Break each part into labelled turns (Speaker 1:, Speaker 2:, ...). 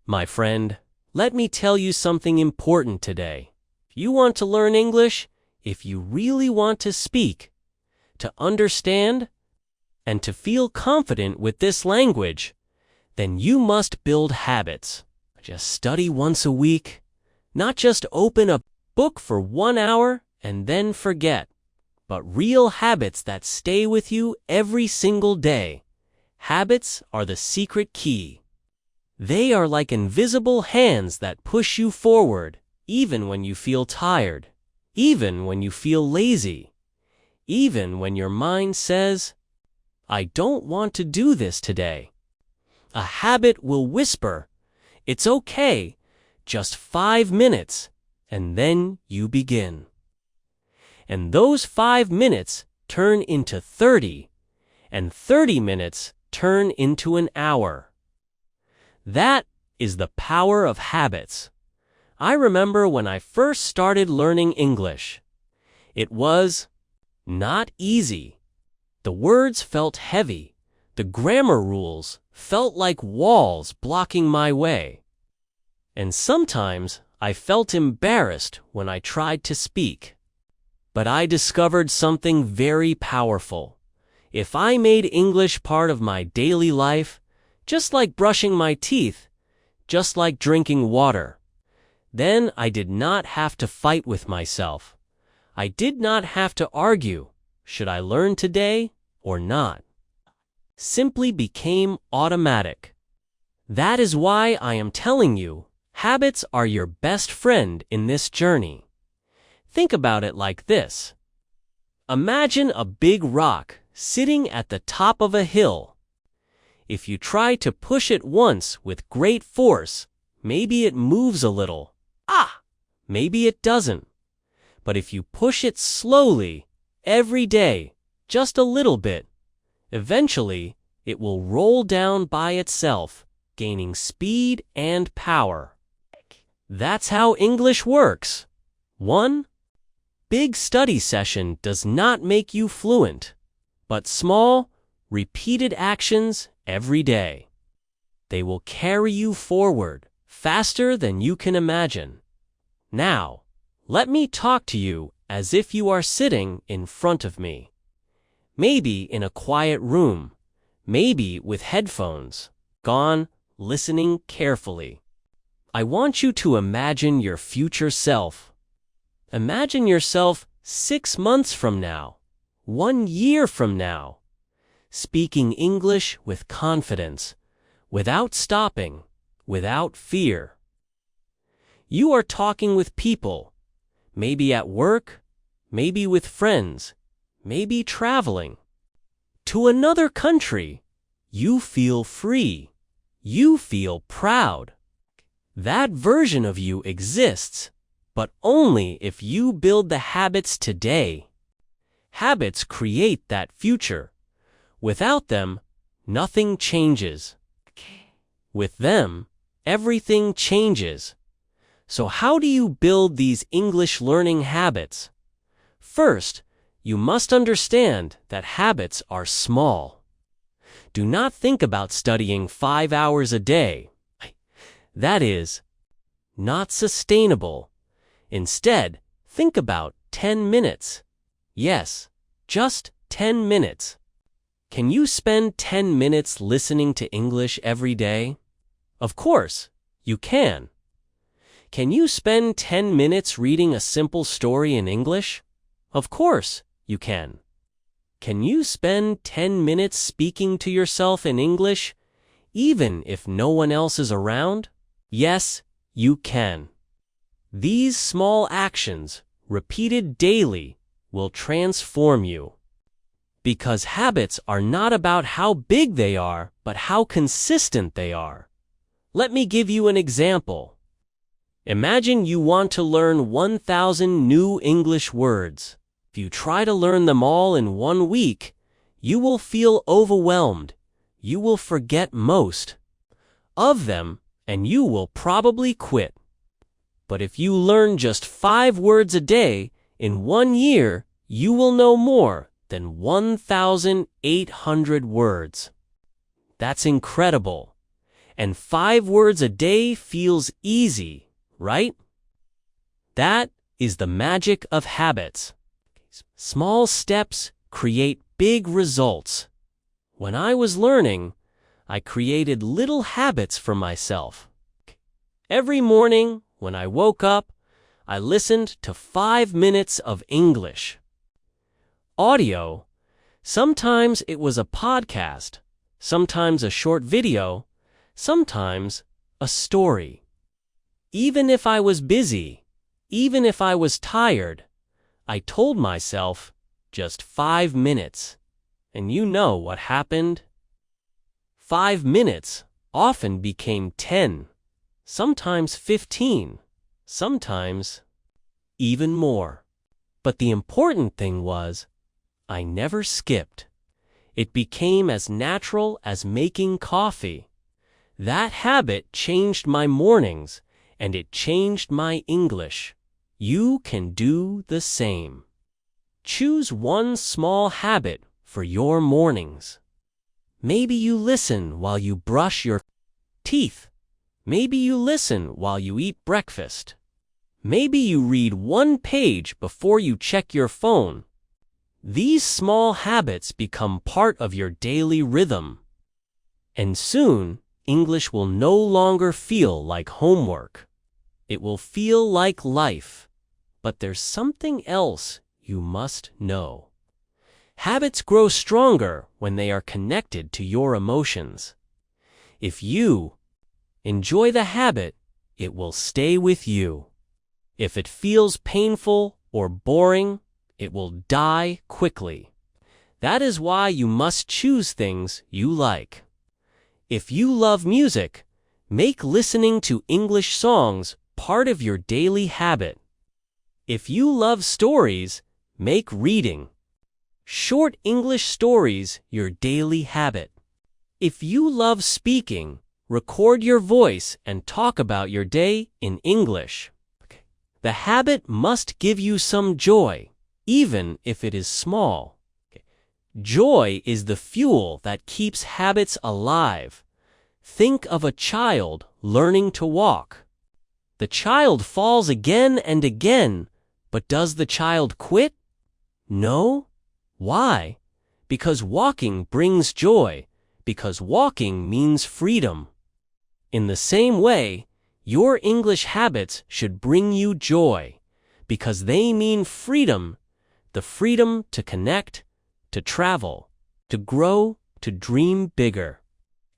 Speaker 1: My friend, let me tell you something important today. If you want to learn English, if you really want to speak, to understand, and to feel confident with this language, then you must build habits. Just study once a week, not just open a book for 1 hour and then forget, but real habits that stay with you every single day. Habits are the secret key. They are like invisible hands that push you forward, even when you feel tired, even when you feel lazy, even when your mind says, I don't want to do this today. A habit will whisper, it's okay, just 5 minutes, and then you begin. And those 5 minutes turn into 30, and 30 minutes turn into an hour. That is the power of habits. I remember when I first started learning English. It was not easy. The words felt heavy. The grammar rules felt like walls blocking my way. And sometimes I felt embarrassed when I tried to speak. But I discovered something very powerful. If I made English part of my daily life, just like brushing my teeth, just like drinking water, then I did not have to fight with myself. I did not have to argue, should I learn today or not? Simply became automatic. That is why I am telling you, habits are your best friend in this journey. Think about it like this. Imagine a big rock sitting at the top of a hill. If you try to push it once with great force, maybe it moves a little. Maybe it doesn't. But if you push it slowly, every day, just a little bit, eventually it will roll down by itself, gaining speed and power. That's how English works. 1 big study session does not make you fluent, but small, repeated actions every day. They will carry you forward faster than you can imagine. Now, let me talk to you as if you are sitting in front of me. Maybe in a quiet room, maybe with headphones on, listening carefully. I want you to imagine your future self. Imagine yourself 6 months from now, 1 year from now, speaking English with confidence, without stopping, without fear. You are talking with people, maybe at work, maybe with friends, maybe traveling to another country. You feel free. You feel proud. That version of you exists, but only if you build the habits today. Habits create that future. Without them, nothing changes. With them, everything changes. So how do you build these English learning habits? First, you must understand that habits are small. Do not think about studying 5 hours a day. That is not sustainable. Instead, think about 10 minutes. Yes, just 10 minutes. Can you spend 10 minutes listening to English every day? Of course, you can. Can you spend 10 minutes reading a simple story in English? Of course, you can. Can you spend 10 minutes speaking to yourself in English, even if no one else is around? Yes, you can. These small actions, repeated daily, will transform you. Because habits are not about how big they are, but how consistent they are. Let me give you an example. Imagine you want to learn 1,000 new English words. If you try to learn them all in 1 week, you will feel overwhelmed. You will forget most of them, and you will probably quit. But if you learn just 5 words a day, in 1 year, you will know more than 1,800 words. That's incredible. And 5 words a day feels easy, right? That is the magic of habits. Small steps create big results. When I was learning, I created little habits for myself. Every morning, when I woke up, I listened to 5 minutes of English. Audio. Sometimes it was a podcast, sometimes a short video, sometimes a story. Even if I was busy, even if I was tired, I told myself, just 5 minutes. And you know what happened? 5 minutes often became 10, sometimes 15, sometimes even more. But the important thing was, I never skipped. It became as natural as making coffee. That habit changed my mornings, and it changed my English. You can do the same. Choose one small habit for your mornings. Maybe you listen while you brush your teeth. Maybe you listen while you eat breakfast. Maybe you read 1 page before you check your phone. These small habits become part of your daily rhythm. And soon, English will no longer feel like homework. It will feel like life. But there's something else you must know. Habits grow stronger when they are connected to your emotions. If you enjoy the habit, it will stay with you. If it feels painful or boring, it will die quickly. That is why you must choose things you like. If you love music, make listening to English songs part of your daily habit. If you love stories, make reading short English stories your daily habit. If you love speaking, record your voice and talk about your day in English. The habit must give you some joy, even if it is small. Joy is the fuel that keeps habits alive. Think of a child learning to walk. The child falls again and again, but does the child quit? No. Why? Because walking brings joy, because walking means freedom. In the same way, your English habits should bring you joy, because they mean freedom, the freedom to connect, to travel, to grow, to dream bigger.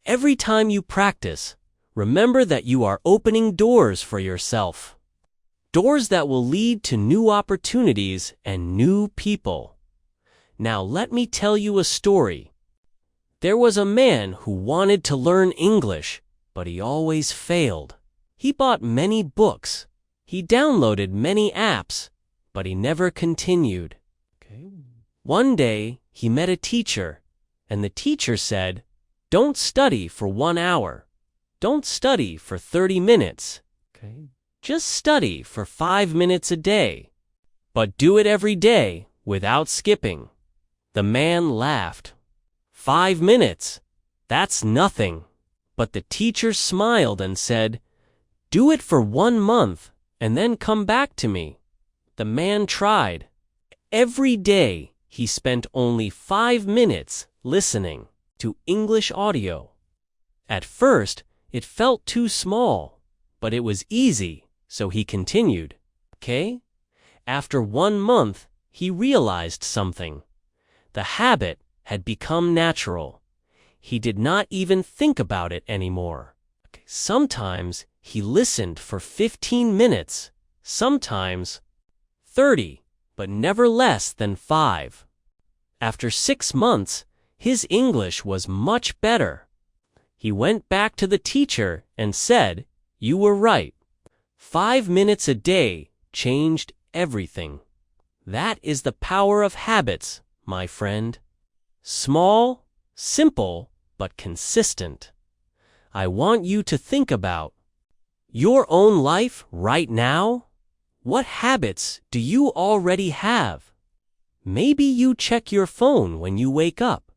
Speaker 1: Every time you practice, remember that you are opening doors for yourself. Doors that will lead to new opportunities and new people. Now let me tell you a story. There was a man who wanted to learn English, but he always failed. He bought many books. He downloaded many apps, but he never continued. One day, he met a teacher, and the teacher said, "Don't study for 1 hour. Don't study for 30 minutes. Just study for 5 minutes a day. But do it every day without skipping." The man laughed. 5 minutes? That's nothing. But the teacher smiled and said, "Do it for 1 month and then come back to me." The man tried. Every day he spent only 5 minutes listening to English audio. At first, it felt too small, but it was easy, so he continued. After 1 month, he realized something. The habit had become natural. He did not even think about it anymore. Sometimes he listened for 15 minutes, sometimes 30, but never less than 5. After 6 months, his English was much better. He went back to the teacher and said, "You were right. 5 minutes a day changed everything." That is the power of habits, my friend. Small, simple, but consistent. I want you to think about your own life right now. What habits do you already have? Maybe you check your phone when you wake up.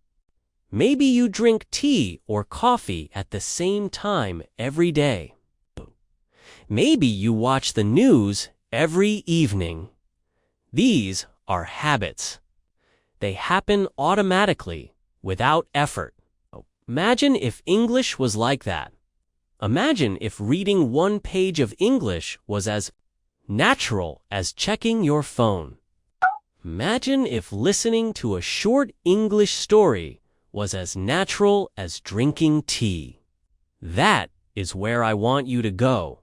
Speaker 1: Maybe you drink tea or coffee at the same time every day. Maybe you watch the news every evening. These are habits. They happen automatically, without effort. Imagine if English was like that. Imagine if reading one page of English was as natural as checking your phone. Imagine if listening to a short English story was as natural as drinking tea. That is where I want you to go.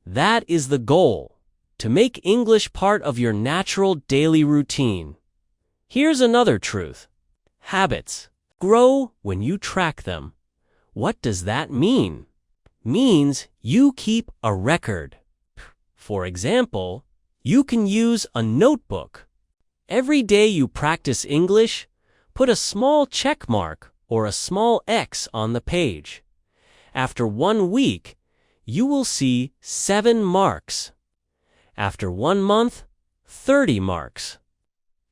Speaker 1: That is the goal, to make English part of your natural daily routine. Here's another truth. Habits grow when you track them. What does that mean? Means you keep a record. For example, you can use a notebook. Every day you practice English, put a small check mark or a small X on the page. After 1 week, you will see 7 marks. After 1 month, 30 marks.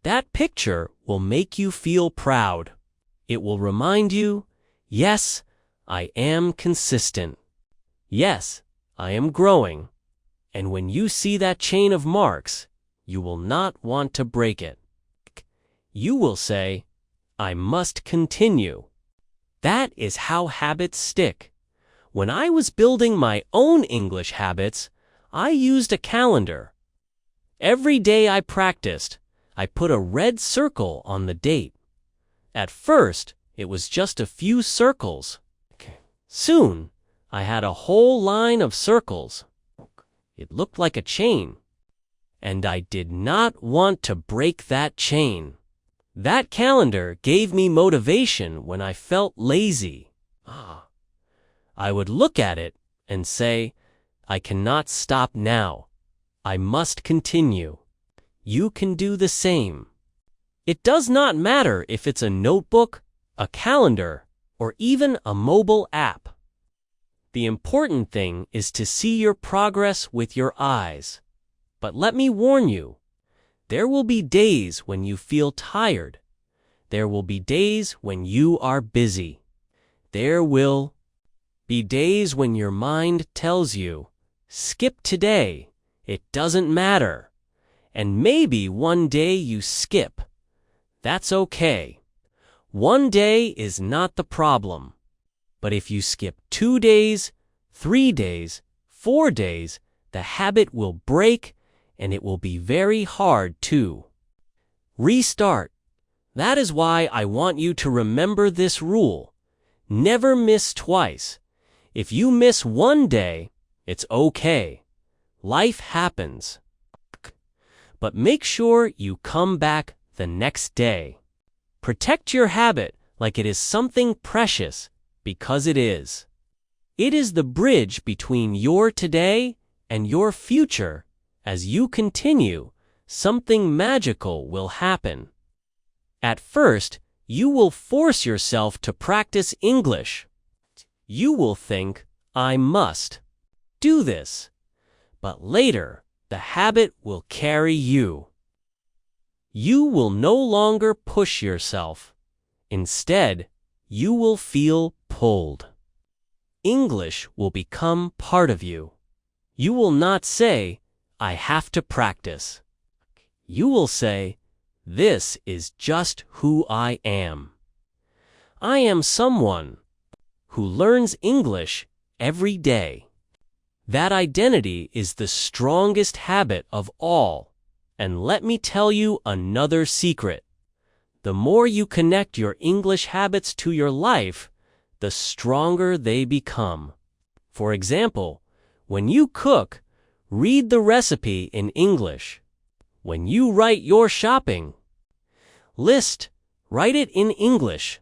Speaker 1: That picture will make you feel proud. It will remind you, yes, I am consistent. Yes, I am growing. And when you see that chain of marks, you will not want to break it. You will say, I must continue. That is how habits stick. When I was building my own English habits, I used a calendar. Every day I practiced, I put a red circle on the date. At first, it was just a few circles. Soon, I had a whole line of circles. It looked like a chain. And I did not want to break that chain. That calendar gave me motivation when I felt lazy. I would look at it and say, I cannot stop now. I must continue. You can do the same. It does not matter if it's a notebook, a calendar, or even a mobile app. The important thing is to see your progress with your eyes. But let me warn you, there will be days when you feel tired. There will be days when you are busy. There will be days when your mind tells you, skip today, it doesn't matter. And maybe one day you skip. That's okay. One day is not the problem. But if you skip 2 days, 3 days, 4 days, the habit will break and it will be very hard to restart. That is why I want you to remember this rule. Never miss twice. If you miss 1 day, it's okay. Life happens. But make sure you come back the next day. Protect your habit like it is something precious, because it is. It is the bridge between your today and your future. As you continue, something magical will happen. At first, you will force yourself to practice English. You will think, I must do this. But later, the habit will carry you. You will no longer push yourself. Instead, you will feel pulled. English will become part of you. You will not say, I have to practice. You will say, this is just who I am. I am someone who learns English every day. That identity is the strongest habit of all. And let me tell you another secret. The more you connect your English habits to your life, the stronger they become. For example, when you cook, read the recipe in English. When you write your shopping list, write it in English.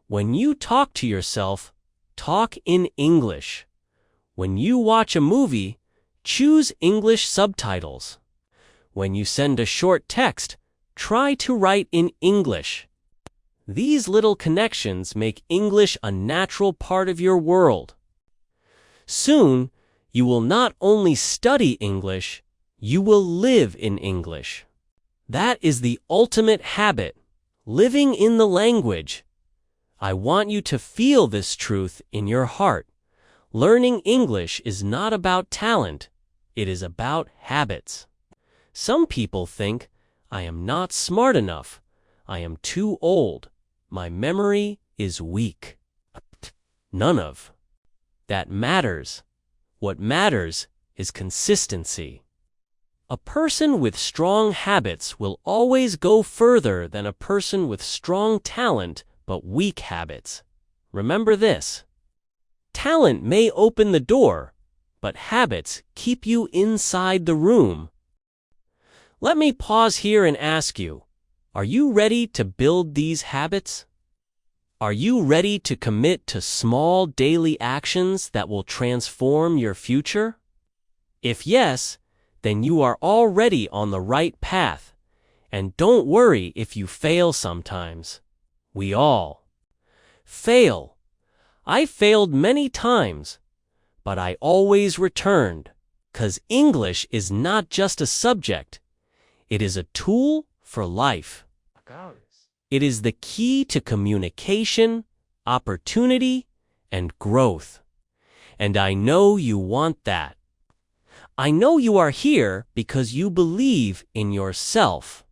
Speaker 1: When you talk to yourself, talk in English. When you watch a movie, choose English subtitles. When you send a short text, try to write in English. These little connections make English a natural part of your world. Soon, you will not only study English, you will live in English. That is the ultimate habit, living in the language. I want you to feel this truth in your heart. Learning English is not about talent. It is about habits. Some people think, I am not smart enough. I am too old. My memory is weak. None of that matters. What matters is consistency. A person with strong habits will always go further than a person with strong talent but weak habits. Remember this. Talent may open the door, but habits keep you inside the room. Let me pause here and ask you, are you ready to build these habits? Are you ready to commit to small daily actions that will transform your future? If yes, then you are already on the right path. And don't worry if you fail sometimes. We all fail. I failed many times, but I always returned, 'cause English is not just a subject. It is a tool for life. It is the key to communication, opportunity, and growth. And I know you want that. I know you are here because you believe in yourself.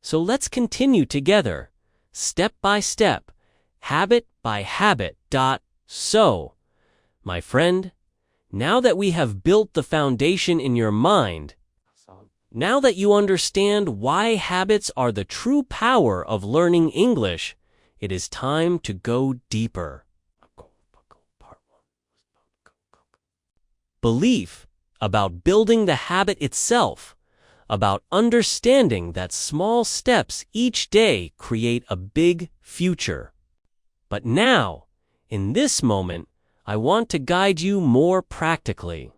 Speaker 1: So let's continue together, step by step, habit by habit. So, my friend, now that we have built the foundation in your mind, now that you understand why habits are the true power of learning English, it is time to go deeper. Belief about building the habit itself, about understanding that small steps each day create a big future. But now, in this moment, I want to guide you more practically.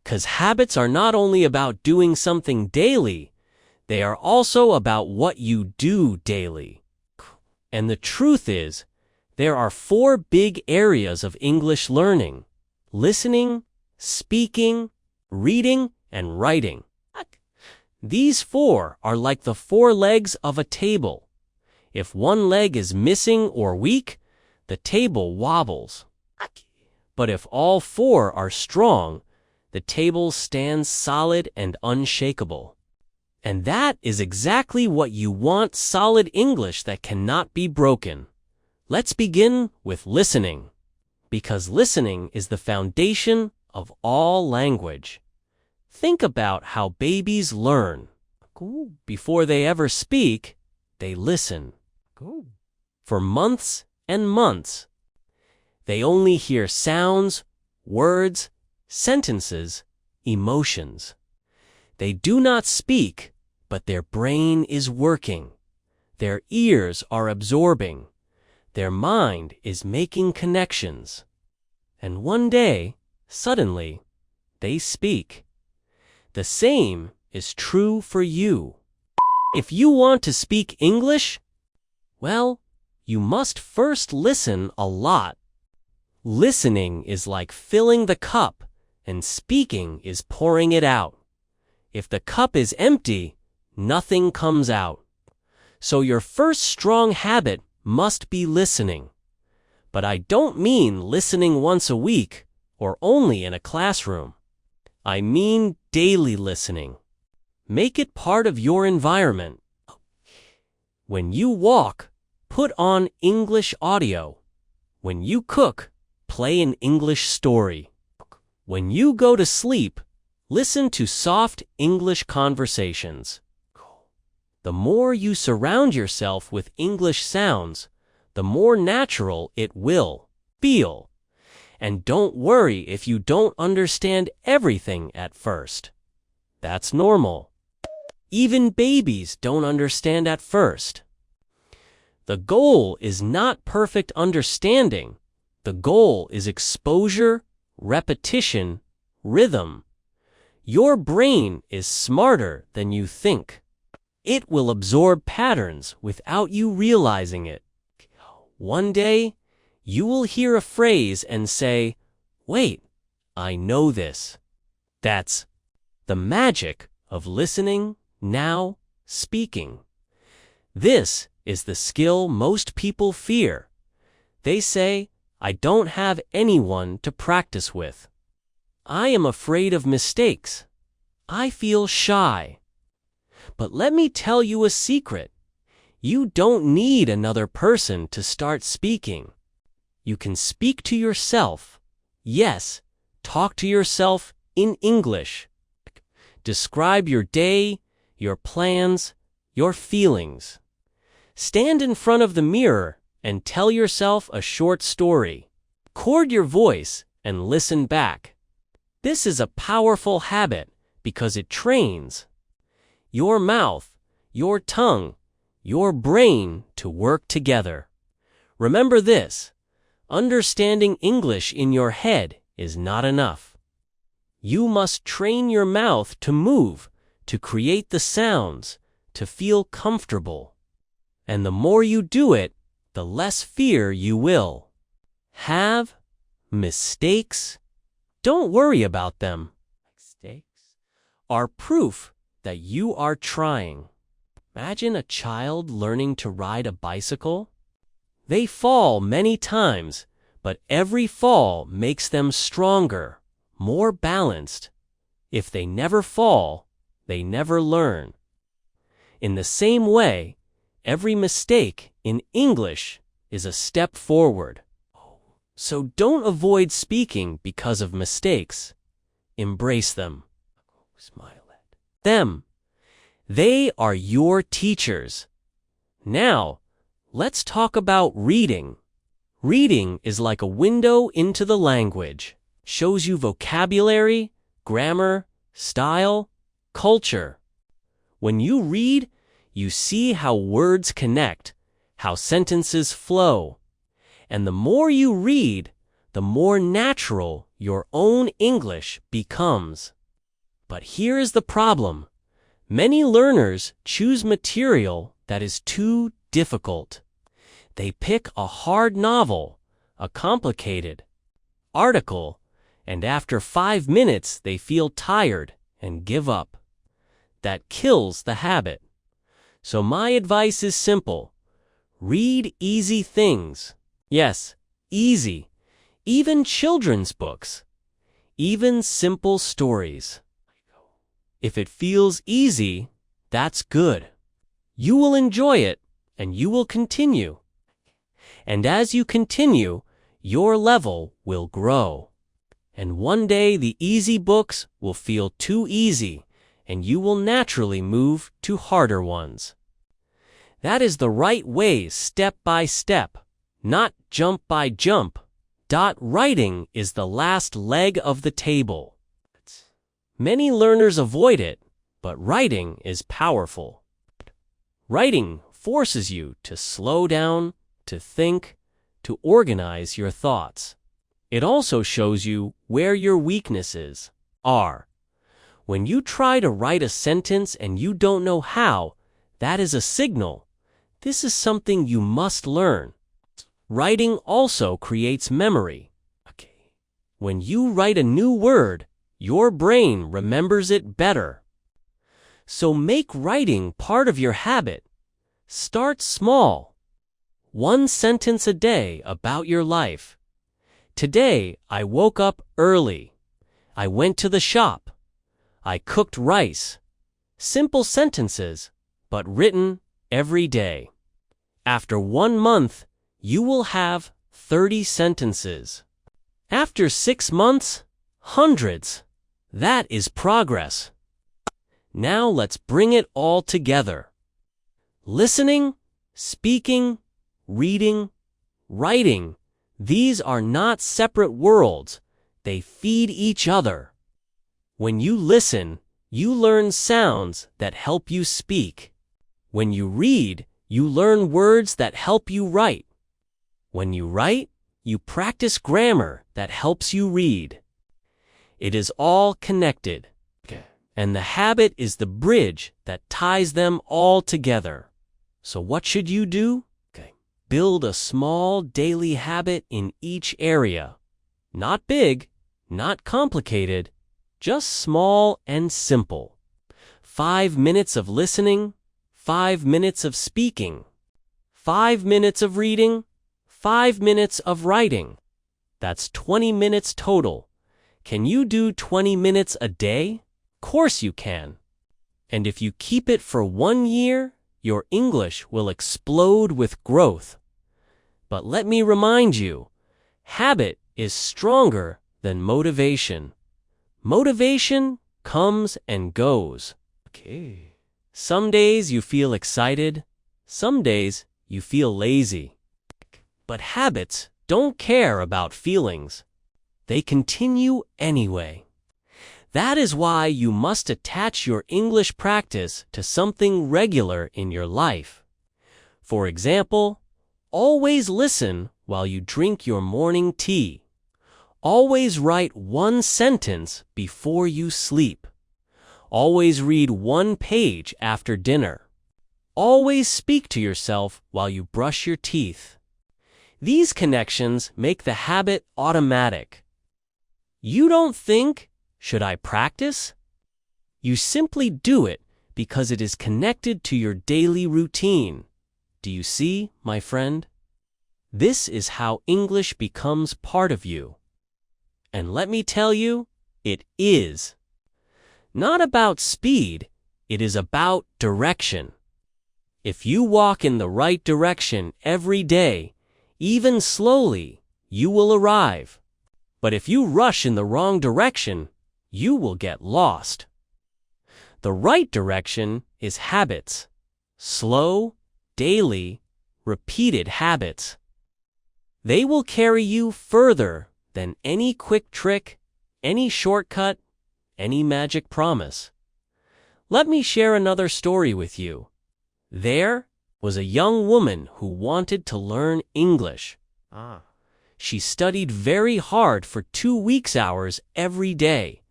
Speaker 1: 'Cause habits are not only about doing something daily, they are also about what you do daily. And the truth is, there are 4 big areas of English learning: listening, speaking, reading, and writing. These 4 are like the 4 legs of a table. If one leg is missing or weak, the table wobbles. But if all 4 are strong, the table stands solid and unshakable. And that is exactly what you want: solid English that cannot be broken. Let's begin with listening, because listening is the foundation of all language. Think about how babies learn. Before they ever speak, they listen. For months and months, they only hear sounds, words, sentences, emotions. They do not speak, but their brain is working. Their ears are absorbing. Their mind is making connections. And one day, suddenly, they speak. The same is true for you. If you want to speak English, well, you must first listen a lot. Listening is like filling the cup, and speaking is pouring it out. If the cup is empty, nothing comes out. So your first strong habit must be listening. But I don't mean listening once a week or only in a classroom. I mean daily listening. Make it part of your environment. When you walk, put on English audio. When you cook, play an English story. When you go to sleep, listen to soft English conversations. The more you surround yourself with English sounds, the more natural it will feel. And don't worry if you don't understand everything at first. That's normal. Even babies don't understand at first. The goal is not perfect understanding. The goal is exposure, repetition, rhythm. Your brain is smarter than you think. It will absorb patterns without you realizing it. One day, you will hear a phrase and say, "Wait, I know this." That's the magic of listening, now speaking. This is the skill most people fear. They say, "I don't have anyone to practice with. I am afraid of mistakes. I feel shy." But let me tell you a secret. You don't need another person to start speaking. You can speak to yourself. Yes, talk to yourself in English. Describe your day, your plans, your feelings. Stand in front of the mirror and tell yourself a short story. Record your voice and listen back. This is a powerful habit because it trains your mouth, your tongue, your brain to work together. Remember this: understanding English in your head is not enough. You must train your mouth to move, to create the sounds, to feel comfortable. And the more you do it, the less fear you will have. Mistakes, don't worry about them. Mistakes are proof that you are trying. Imagine a child learning to ride a bicycle. They fall many times, but every fall makes them stronger, more balanced. If they never fall, they never learn. In the same way, every mistake in English is a step forward. So don't avoid speaking because of mistakes. Embrace them. Smile at them. They are your teachers. Now, let's talk about reading. Reading is like a window into the language. Shows you vocabulary, grammar, style, culture. When you read, you see how words connect, how sentences flow. And the more you read, the more natural your own English becomes. But here is the problem. Many learners choose material that is too difficult. They pick a hard novel, a complicated article, and after 5 minutes they feel tired and give up. That kills the habit. So my advice is simple. Read easy things. Yes, easy. Even children's books. Even simple stories. If it feels easy, that's good. You will enjoy it, and you will continue. And as you continue, your level will grow. And one day the easy books will feel too easy, and you will naturally move to harder ones. That is the right way, step by step. Not jump by jump. Writing is the last leg of the table. Many learners avoid it, but writing is powerful. Writing forces you to slow down, to think, to organize your thoughts. It also shows you where your weaknesses are. When you try to write a sentence and you don't know how, that is a signal. This is something you must learn. Writing also creates memory. When you write a new word, your brain remembers it better. So make writing part of your habit. Start small. 1 sentence a day about your life. Today, I woke up early. I went to the shop. I cooked rice. Simple sentences, but written every day. After 1 month, you will have 30 sentences. After 6 months, hundreds. That is progress. Now let's bring it all together. Listening, speaking, reading, writing. These are not separate worlds. They feed each other. When you listen, you learn sounds that help you speak. When you read, you learn words that help you write. When you write, you practice grammar that helps you read. It is all connected. And the habit is the bridge that ties them all together. So what should you do? Build a small daily habit in each area. Not big, not complicated, just small and simple. 5 minutes of listening, 5 minutes of speaking. 5 minutes of reading, 5 minutes of writing. That's 20 minutes total. Can you do 20 minutes a day? Of course you can. And if you keep it for 1 year, your English will explode with growth. But let me remind you, habit is stronger than motivation. Motivation comes and goes. Okay. Some days you feel excited, some days you feel lazy. But habits don't care about feelings. They continue anyway. That is why you must attach your English practice to something regular in your life. For example, always listen while you drink your morning tea. Always write 1 sentence before you sleep. Always read 1 page after dinner. Always speak to yourself while you brush your teeth. These connections make the habit automatic. You don't think, "Should I practice?" You simply do it because it is connected to your daily routine. Do you see, my friend? This is how English becomes part of you. And let me tell you, it is. Not about speed, it is about direction. If you walk in the right direction every day, even slowly, you will arrive. But if you rush in the wrong direction, you will get lost. The right direction is habits. Slow, daily, repeated habits. They will carry you further than any quick trick, any shortcut, any magic promise. Let me share another story with you. There was a young woman who wanted to learn English. She studied very hard for 2 weeks hours every day.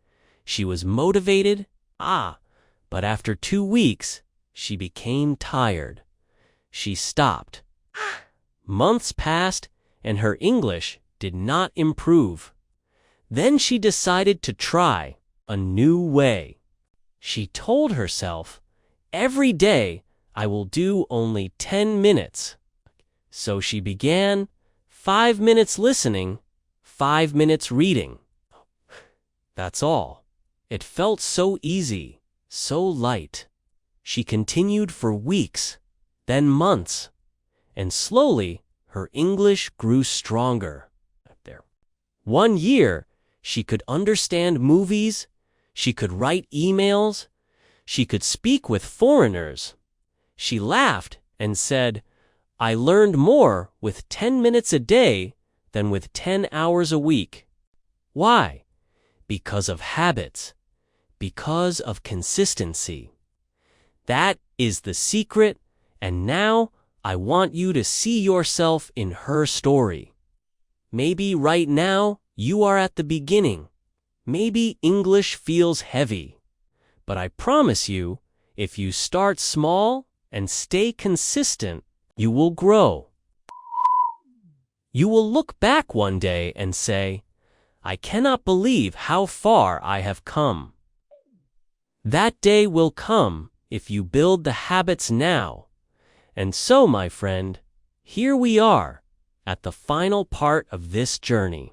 Speaker 1: She was motivated, but after 2 weeks, she became tired. She stopped. Months passed, and her English did not improve. Then she decided to try a new way. She told herself, "Every day I will do only 10 minutes." So she began 5 minutes listening, 5 minutes reading. That's all. It felt so easy, so light. She continued for weeks, then months, and slowly her English grew stronger. 1 year, she could understand movies, she could write emails, she could speak with foreigners. She laughed and said, "I learned more with 10 minutes a day than with 10 hours a week." Why? Because of habits, because of consistency. That is the secret, and now I want you to see yourself in her story. Maybe right now you are at the beginning. Maybe English feels heavy. But I promise you, if you start small and stay consistent, you will grow. You will look back one day and say, "I cannot believe how far I have come." That day will come if you build the habits now. And so, my friend, here we are, at the final part of this journey.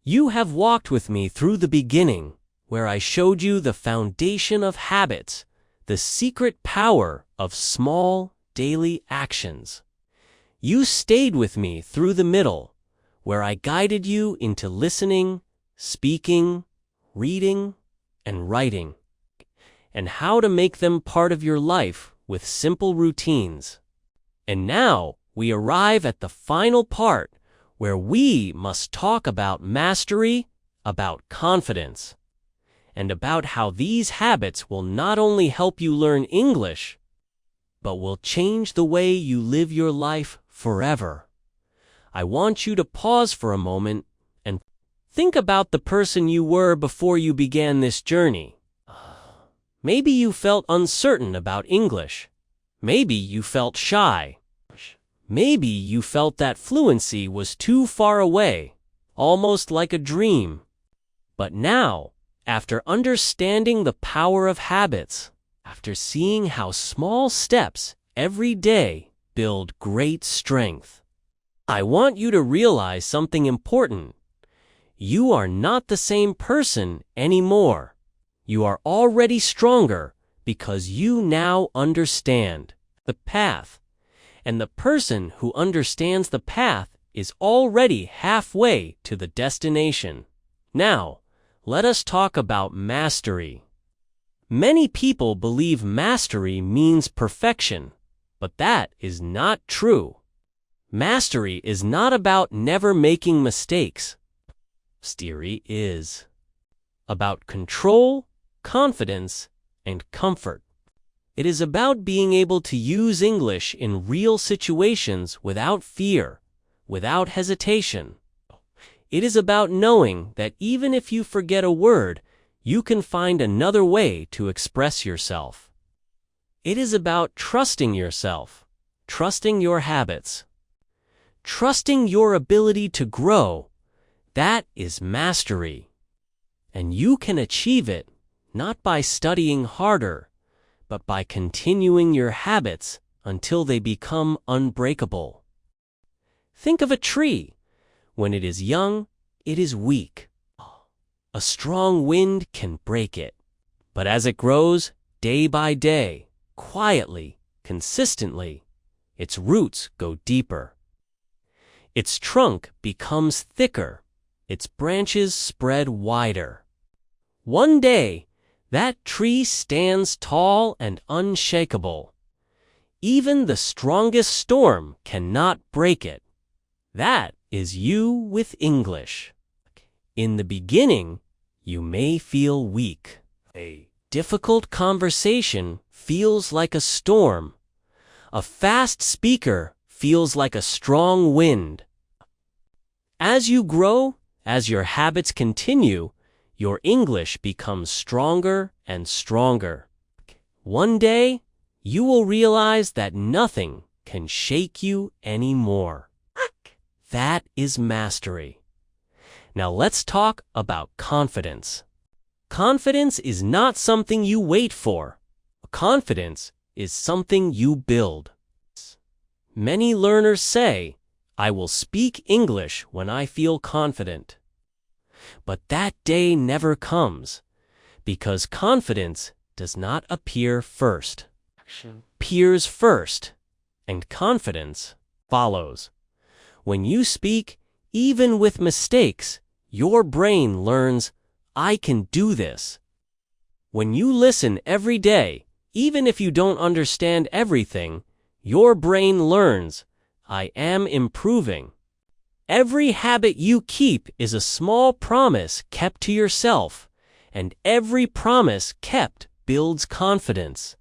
Speaker 1: You have walked with me through the beginning, where I showed you the foundation of habits, the secret power of small, daily actions. You stayed with me through the middle, where I guided you into listening, speaking, reading, and writing, and how to make them part of your life with simple routines. And now we arrive at the final part, where we must talk about mastery, about confidence, and about how these habits will not only help you learn English, but will change the way you live your life forever. I want you to pause for a moment and think about the person you were before you began this journey. Maybe you felt uncertain about English. Maybe you felt shy. Maybe you felt that fluency was too far away, almost like a dream. But now, after understanding the power of habits, after seeing how small steps every day build great strength. I want you to realize something important. You are not the same person anymore. You are already stronger because you now understand the path. And the person who understands the path is already halfway to the destination. Now, let us talk about mastery. Many people believe mastery means perfection, but that is not true. Mastery is not about never making mistakes. Mastery is about control, confidence, and comfort. It is about being able to use English in real situations without fear, without hesitation. It is about knowing that even if you forget a word, you can find another way to express yourself. It is about trusting yourself, trusting your habits, trusting your ability to grow. That is mastery. And you can achieve it not by studying harder, but by continuing your habits until they become unbreakable. Think of a tree. When it is young, it is weak. A strong wind can break it. But as it grows, day by day, quietly, consistently, its roots go deeper. Its trunk becomes thicker. Its branches spread wider. One day, that tree stands tall and unshakable. Even the strongest storm cannot break it. That is you with English. In the beginning, you may feel weak. A difficult conversation feels like a storm. A fast speaker feels like a strong wind. As you grow, as your habits continue, your English becomes stronger and stronger. One day, you will realize that nothing can shake you anymore. That is mastery. Now let's talk about confidence. Confidence is not something you wait for. Confidence is something you build. Many learners say, "I will speak English when I feel confident." But that day never comes, because confidence does not appear first. Action appears first, and confidence follows. When you speak, even with mistakes, your brain learns, "I can do this." When you listen every day, even if you don't understand everything, your brain learns, "I am improving." Every habit you keep is a small promise kept to yourself, and every promise kept builds confidence.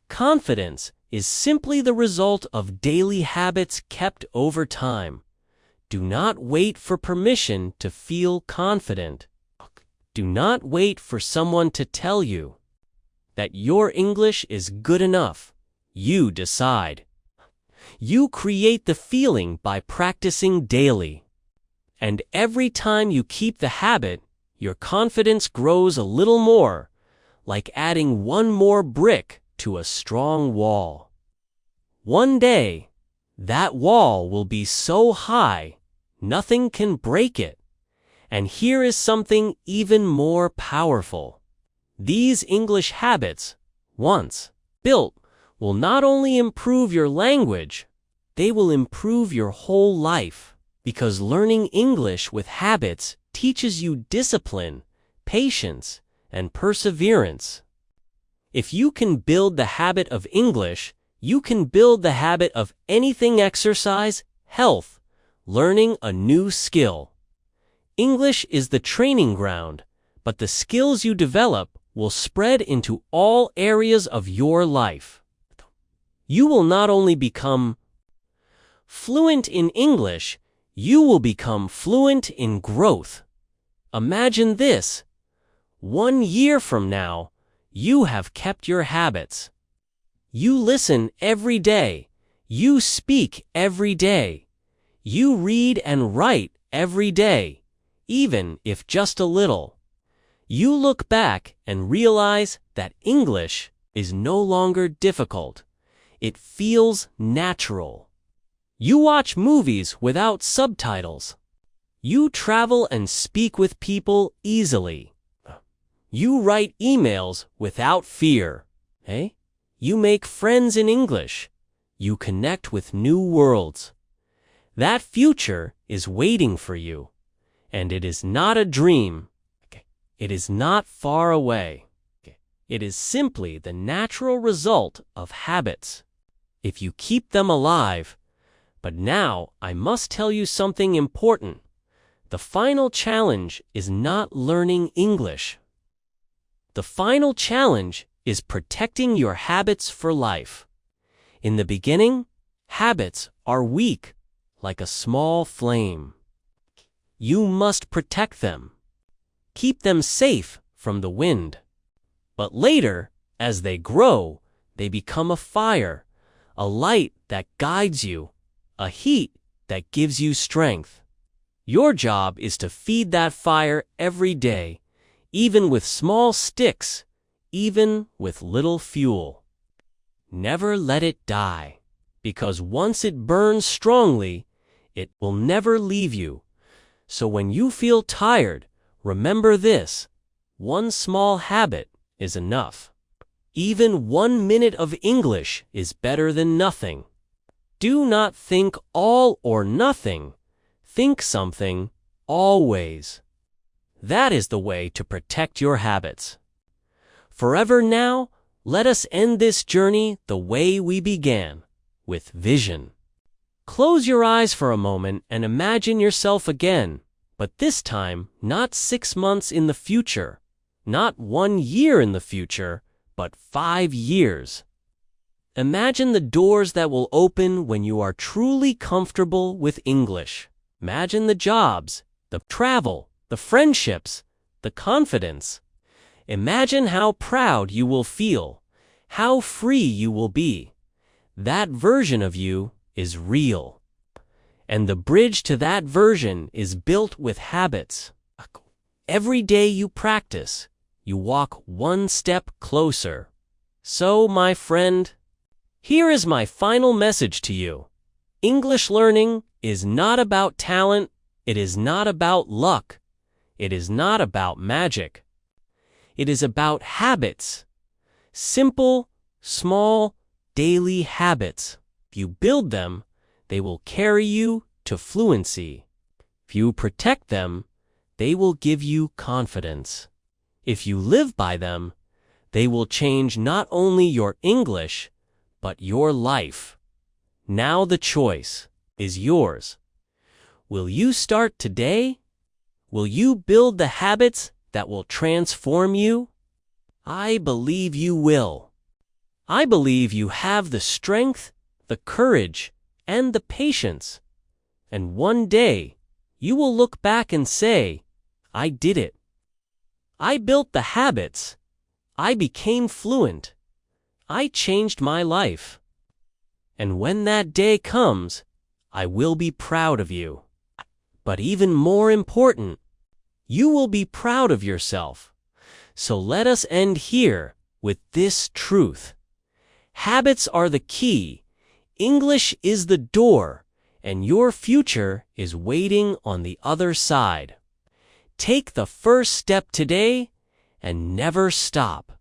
Speaker 1: Confidence is simply the result of daily habits kept over time. Do not wait for permission to feel confident. Do not wait for someone to tell you that your English is good enough. You decide. You create the feeling by practicing daily. And every time you keep the habit, your confidence grows a little more, like adding one more brick to a strong wall. One day, that wall will be so high, nothing can break it. And here is something even more powerful. These English habits, once built, will not only improve your language, they will improve your whole life, because learning English with habits teaches you discipline, patience, and perseverance. If you can build the habit of English, you can build the habit of anything: exercise, health, learning a new skill. English is the training ground, but the skills you develop will spread into all areas of your life. You will not only become fluent in English, you will become fluent in growth. Imagine this. 1 year from now, you have kept your habits. You listen every day. You speak every day. You read and write every day, even if just a little. You look back and realize that English is no longer difficult. It feels natural. You watch movies without subtitles. You travel and speak with people easily. You write emails without fear. You make friends in English. You connect with new worlds. That future is waiting for you, and it is not a dream. It is not far away. It is simply the natural result of habits, if you keep them alive. But now I must tell you something important. The final challenge is not learning English. The final challenge is protecting your habits for life. In the beginning, habits are weak, like a small flame. You must protect them. Keep them safe from the wind. But later, as they grow, they become a fire, a light that guides you, a heat that gives you strength. Your job is to feed that fire every day, even with small sticks, even with little fuel. Never let it die, because once it burns strongly, it will never leave you. So when you feel tired, remember this: one small habit is enough. Even 1 minute of English is better than nothing. Do not think all or nothing. Think something, always. That is the way to protect your habits. Forever now, let us end this journey the way we began, with vision. Close your eyes for a moment and imagine yourself again, but this time not 6 months in the future, not 1 year in the future, but 5 years. Imagine the doors that will open when you are truly comfortable with English. Imagine the jobs, the travel, the friendships, the confidence. Imagine how proud you will feel, how free you will be. That version of you is real. And the bridge to that version is built with habits. Every day you practice, you walk 1 step closer. So, my friend, here is my final message to you. English learning is not about talent. It is not about luck. It is not about magic. It is about habits. Simple, small, daily habits. If you build them, they will carry you to fluency. If you protect them, they will give you confidence. If you live by them, they will change not only your English, but your life. Now the choice is yours. Will you start today? Will you build the habits that will transform you? I believe you will. I believe you have the strength, the courage, and the patience. And one day, you will look back and say, I did it. I built the habits. I became fluent. I changed my life. And when that day comes, I will be proud of you. But even more important, you will be proud of yourself. So let us end here with this truth. Habits are the key. English is the door, and your future is waiting on the other side. Take the first step today and never stop.